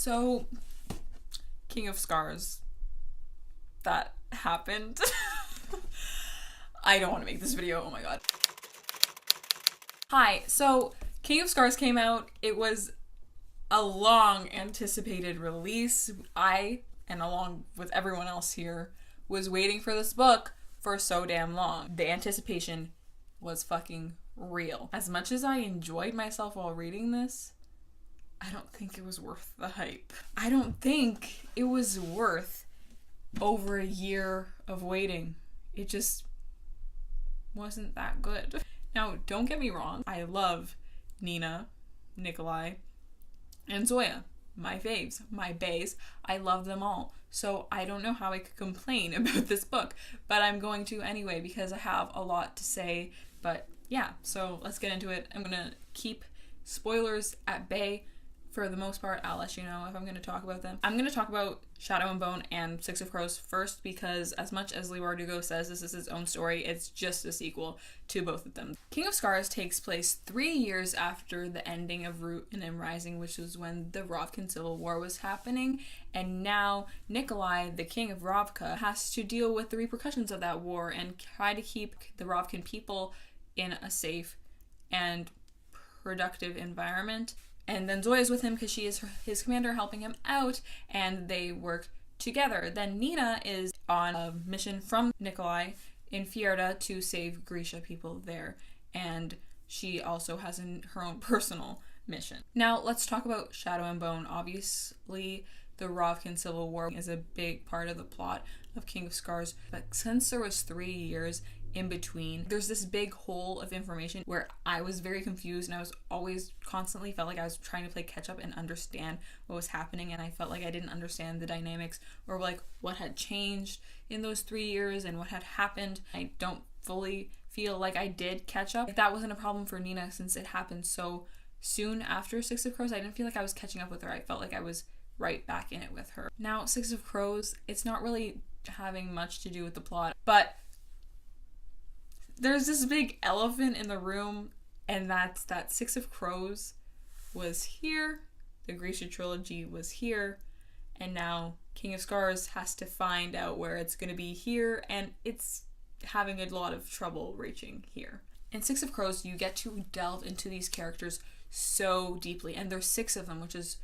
So, King of Scars, that happened. I don't want to make this video, oh my god. Hi, so King of Scars came out. It was a long anticipated release. I, and along with everyone else here, was waiting for this book for so damn long. The anticipation was fucking real. As much as I enjoyed myself while reading this, I don't think it was worth the hype. I don't think it was worth over a year of waiting. It just wasn't that good. Now, don't get me wrong. I love Nina, Nikolai, and Zoya. My faves, my baes. I love them all. So I don't know how I could complain about this book, but I'm going to anyway because I have a lot to say. But yeah, so let's get into it. I'm gonna keep spoilers at bay. For the most part, I'll let you know if I'm going to talk about them. I'm going to talk about Shadow and Bone and Six of Crows first because as much as Leigh Bardugo says this is his own story, it's just a sequel to both of them. King of Scars takes place 3 years after the ending of Root and Rising, which was when the Rovkin Civil War was happening, and now Nikolai, the king of Rovka, has to deal with the repercussions of that war and try to keep the Rovkin people in a safe and productive environment. And then Zoya's with him because she is his commander helping him out, and they work together. Then Nina is on a mission from Nikolai in Fierda to save Grisha people there, and she also has her own personal mission. Now let's talk about Shadow and Bone. Obviously, the Rovkin Civil War is a big part of the plot of King of Scars, but since there was 3 years in between, there's this big hole of information where I was very confused, and I was always constantly felt like I was trying to play catch up and understand what was happening, and I felt like I didn't understand the dynamics or like what had changed in those 3 years and what had happened. I don't fully feel like I did catch up. That wasn't a problem for Nina since it happened so soon after Six of Crows. I didn't feel like I was catching up with her. I felt like I was right back in it with her. Now, Six of Crows, it's not really having much to do with the plot, but there's this big elephant in the room, and that's that Six of Crows was here, the Grisha trilogy was here, and now King of Scars has to find out where it's going to be here, and it's having a lot of trouble reaching here. In Six of Crows, you get to delve into these characters so deeply, and there's 6 of them, which is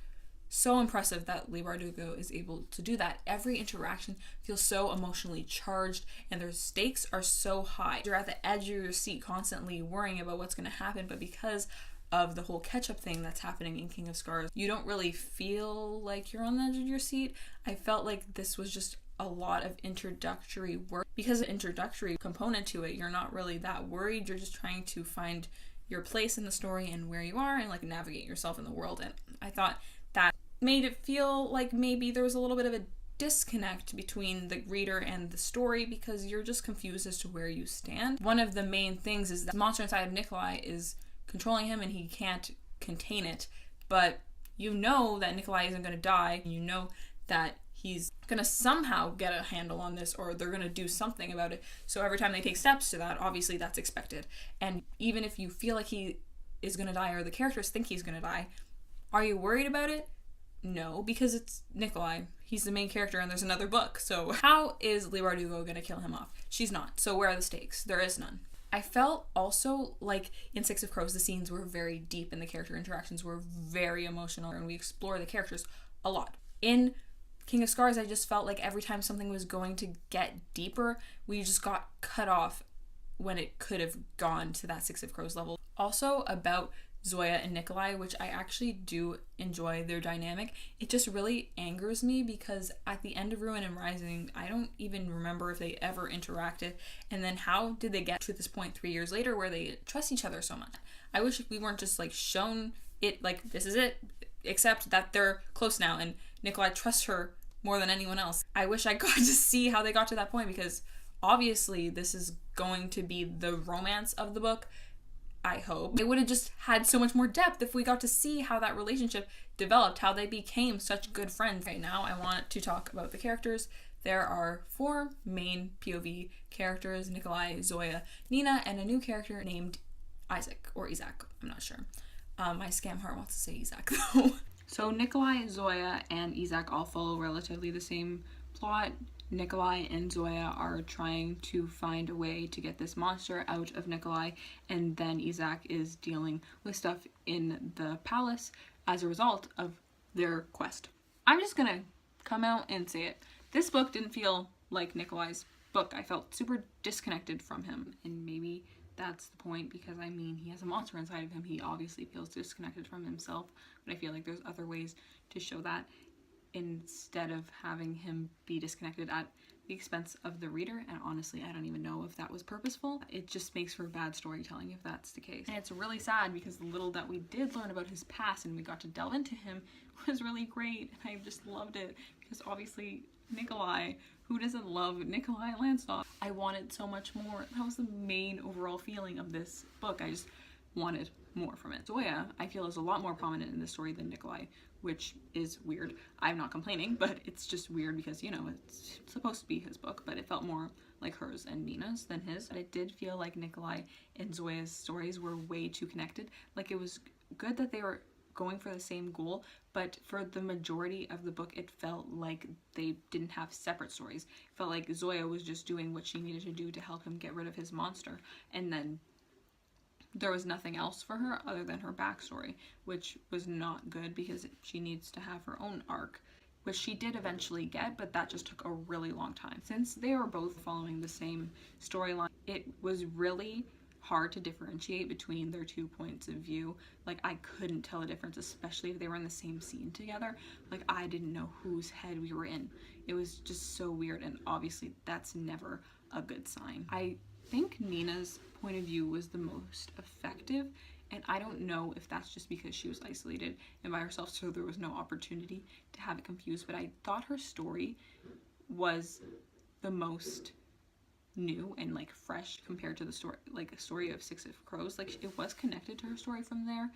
so impressive that Leigh Bardugo is able to do that. Every interaction feels so emotionally charged, and their stakes are so high. You're at the edge of your seat constantly worrying about what's going to happen, but because of the whole catch-up thing that's happening in King of Scars, you don't really feel like you're on the edge of your seat. I felt like this was just a lot of introductory work. Because of the introductory component to it, you're not really that worried. You're just trying to find your place in the story and where you are and like navigate yourself in the world. And I thought that made it feel like maybe there was a little bit of a disconnect between the reader and the story because you're just confused as to where you stand. One of the main things is that the monster inside of Nikolai is controlling him and he can't contain it, but you know that Nikolai isn't going to die. You know that he's going to somehow get a handle on this, or they're going to do something about it. So every time they take steps to that, obviously that's expected. And even if you feel like he is going to die, or the characters think he's going to die, are you worried about it? No, because it's Nikolai. He's the main character and there's another book. So how is Leigh Bardugo going to kill him off? She's not. So where are the stakes? There is none. I felt also like in Six of Crows, the scenes were very deep and the character interactions were very emotional, and we explore the characters a lot. In King of Scars, I just felt like every time something was going to get deeper, we just got cut off when it could have gone to that Six of Crows level. Also about Zoya and Nikolai, which I actually do enjoy their dynamic. It just really angers me because at the end of Ruin and Rising, I don't even remember if they ever interacted. And then how did they get to this point 3 years later where they trust each other so much? I wish we weren't just like shown it like this is it, except that they're close now and Nikolai trusts her more than anyone else. I wish I got to see how they got to that point because obviously this is going to be the romance of the book. I hope. It would have just had so much more depth if we got to see how that relationship developed, how they became such good friends. Right now, I want to talk about the characters. There are 4 main POV characters: Nikolai, Zoya, Nina, and a new character named Isaac, or Isaac, I'm not sure. My scam heart wants to say Isaac though. So Nikolai, Zoya, and Izak all follow relatively the same plot. Nikolai and Zoya are trying to find a way to get this monster out of Nikolai, and then Izak is dealing with stuff in the palace as a result of their quest. I'm just gonna come out and say it. This book didn't feel like Nikolai's book. I felt super disconnected from him, and maybe that's the point, because I mean, he has a monster inside of him. He obviously feels disconnected from himself, but I feel like there's other ways to show that instead of having him be disconnected at the expense of the reader. And honestly, I don't even know if that was purposeful. It just makes for bad storytelling if that's the case. And it's really sad because the little that we did learn about his past and we got to delve into him was really great, and I just loved it, because obviously Nikolai, who doesn't love Nikolai Landsov? I wanted so much more. That was the main overall feeling of this book. I just wanted more from it. Zoya, I feel, is a lot more prominent in this story than Nikolai, which is weird. I'm not complaining, but it's just weird because, you know, it's supposed to be his book, but it felt more like hers and Nina's than his. But it did feel like Nikolai and Zoya's stories were way too connected. Like, it was good that they were going for the same goal, but for the majority of the book it felt like they didn't have separate stories. It felt like Zoya was just doing what she needed to do to help him get rid of his monster, and then there was nothing else for her other than her backstory, which was not good because she needs to have her own arc, which she did eventually get, but that just took a really long time. Since they were both following the same storyline, it was really hard to differentiate between their two points of view. Like, I couldn't tell a difference, especially if they were in the same scene together. Like, I didn't know whose head we were in. It was just so weird, and obviously that's never a good sign. I think Nina's point of view was the most effective, and I don't know if that's just because she was isolated and by herself, so there was no opportunity to have it confused, but I thought her story was the most new and like fresh compared to the story, like a story of Six of Crows. Like, it was connected to her story from there,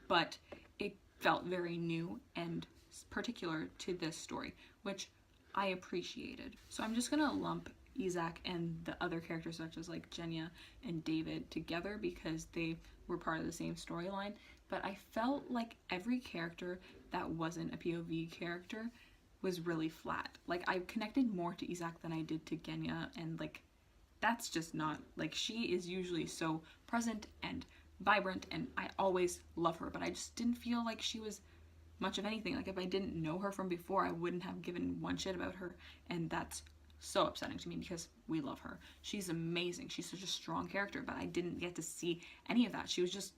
but it felt very new and particular to this story, which I appreciated. So I'm just gonna lump Izak and the other characters such as like Genya and David together because they were part of the same storyline, but I felt like every character that wasn't a POV character was really flat. Like, I connected more to Izak than I did to Genya, and like, that's just not, like, she is usually so present and vibrant and I always love her, but I just didn't feel like she was much of anything. Like, if I didn't know her from before, I wouldn't have given one shit about her, and that's so upsetting to me because we love her. She's amazing. She's such a strong character, but I didn't get to see any of that. She was just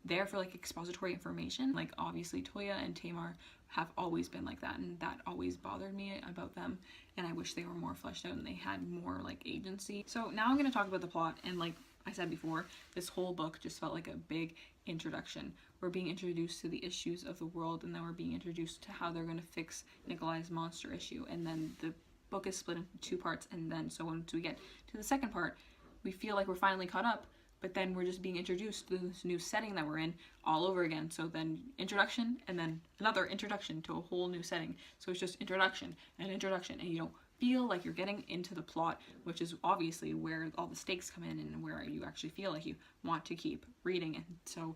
there for like expository information. Like, obviously Toya and Tamar have always been like that, and that always bothered me about them, and I wish they were more fleshed out and they had more like agency. So now I'm going to talk about the plot, and like I said before, this whole book just felt like a big introduction. We're being introduced to the issues of the world, and then we're being introduced to how they're going to fix Nikolai's monster issue, and then the book is split into two parts, and then so once we get to the second part, we feel like we're finally caught up, but then we're just being introduced to this new setting that we're in all over again. So then introduction, and then another introduction to a whole new setting. So it's just introduction, and you don't feel like you're getting into the plot, which is obviously where all the stakes come in and where you actually feel like you want to keep reading. And so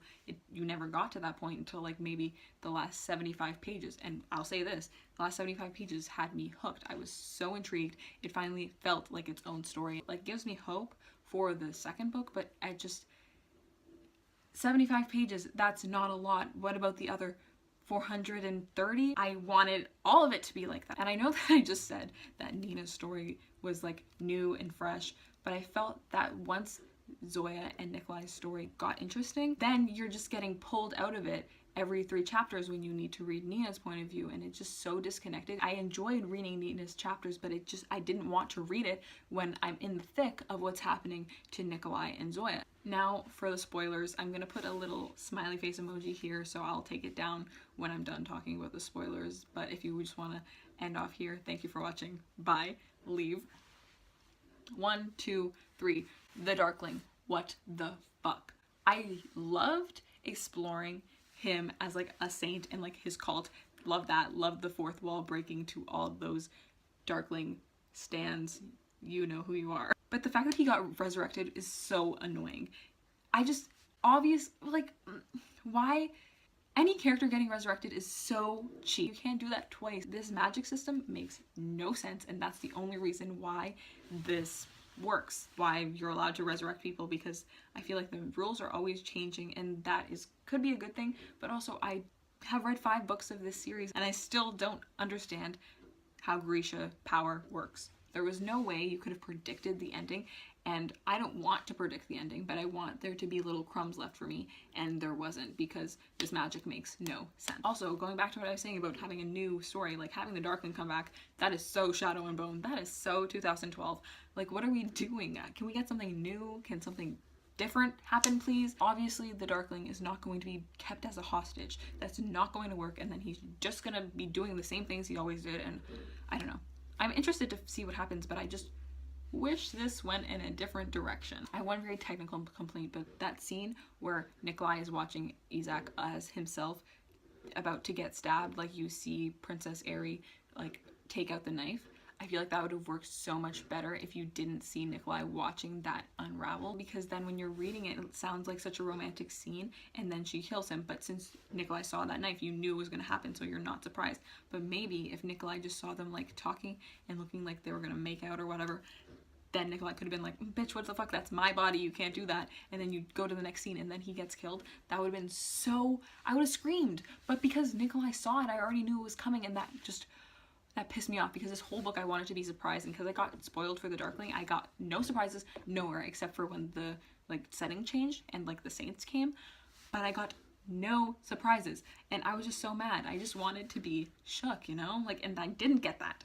you never got to that point until like maybe the last 75 pages. And I'll say this, the last 75 pages had me hooked. I was so intrigued. It finally felt like its own story. Like, gives me hope for the second book, but I just, 75 pages, that's not a lot. What about the other 430? I wanted all of it to be like that. And I know that I just said that Nina's story was like new and fresh, but I felt that once Zoya and Nikolai's story got interesting, then you're just getting pulled out of it every 3 chapters when you need to read Nina's point of view, and it's just so disconnected. I enjoyed reading Nina's chapters, but I didn't want to read it when I'm in the thick of what's happening to Nikolai and Zoya. Now for the spoilers, I'm gonna put a little smiley face emoji here, so I'll take it down when I'm done talking about the spoilers, but if you just want to end off here, thank you for watching. Bye. Leave. 1, 2, 3. The Darkling. What the fuck? I loved exploring him as like a saint and like his cult. Love that. Love the fourth wall breaking to all those Darkling stands. You know who you are. But the fact that he got resurrected is so annoying. I just, like, why Any character getting resurrected is so cheap. You can't do that twice. This magic system makes no sense, and that's the only reason why this works, why you're allowed to resurrect people, because I feel like the rules are always changing, and that could be a good thing, but also I have read 5 books of this series and I still don't understand how Grisha power works. There was no way you could have predicted the ending, and I don't want to predict the ending, but I want there to be little crumbs left for me, and there wasn't, because this magic makes no sense. Also, going back to what I was saying about having a new story, like having the Darkling come back, that is so Shadow and Bone. That is so 2012. Like, what are we doing? Can we get something new? Can something different happen, please? Obviously, the Darkling is not going to be kept as a hostage. That's not going to work, and then he's just gonna be doing the same things he always did, and I don't know. I'm interested to see what happens, but I just wish this went in a different direction. I have one very technical complaint, but that scene where Nikolai is watching Isaac as himself about to get stabbed, like you see Princess Aerie like take out the knife, I feel like that would have worked so much better if you didn't see Nikolai watching that unravel, because then when you're reading it, it sounds like such a romantic scene, and then she kills him, but since Nikolai saw that knife, you knew it was going to happen, so you're not surprised. But maybe if Nikolai just saw them like talking and looking like they were going to make out or whatever, then Nikolai could have been like, bitch, what the fuck, that's my body, you can't do that, and then you go to the next scene and then he gets killed. That would have been so, I would have screamed. But because Nikolai saw it, I already knew it was coming, and that pissed me off, because this whole book I wanted to be surprised, and because I got spoiled for the Darkling, I got no surprises nowhere except for when the like setting changed and like the saints came, but I got no surprises, and I was just so mad. I just wanted to be shook, you know, like, and I didn't get that.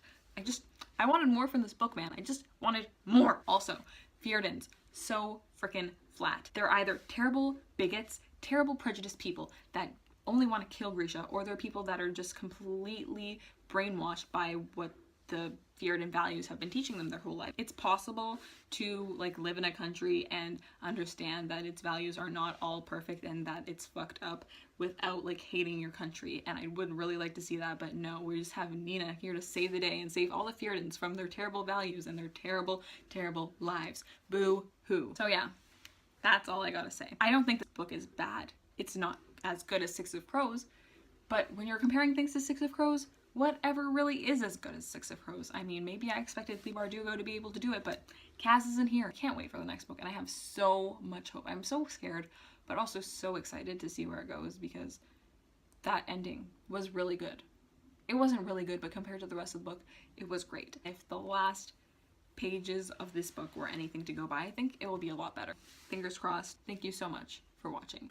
I wanted more from this book, man. I just wanted more. Also, Fjerdans, so freaking flat. They're either terrible bigots, terrible prejudiced people that only want to kill Grisha, or they're people that are just completely brainwashed by what the Fjerdan values have been teaching them their whole life. It's possible to like live in a country and understand that its values are not all perfect and that it's fucked up without like hating your country, and I would really like to see that, but no, we just have Nina here to save the day and save all the Fjerdans from their terrible values and their terrible, terrible lives. Boo hoo. So yeah, that's all I gotta say. I don't think this book is bad. It's not as good as Six of Crows, but when you're comparing things to Six of Crows, whatever really is as good as Six of Crows? I mean, maybe I expected Leigh Bardugo to be able to do it, but Kaz isn't here. I can't wait for the next book, and I have so much hope. I'm so scared, but also so excited to see where it goes, because that ending was really good. It wasn't really good, but compared to the rest of the book, it was great. If the last pages of this book were anything to go by, I think it will be a lot better. Fingers crossed. Thank you so much for watching.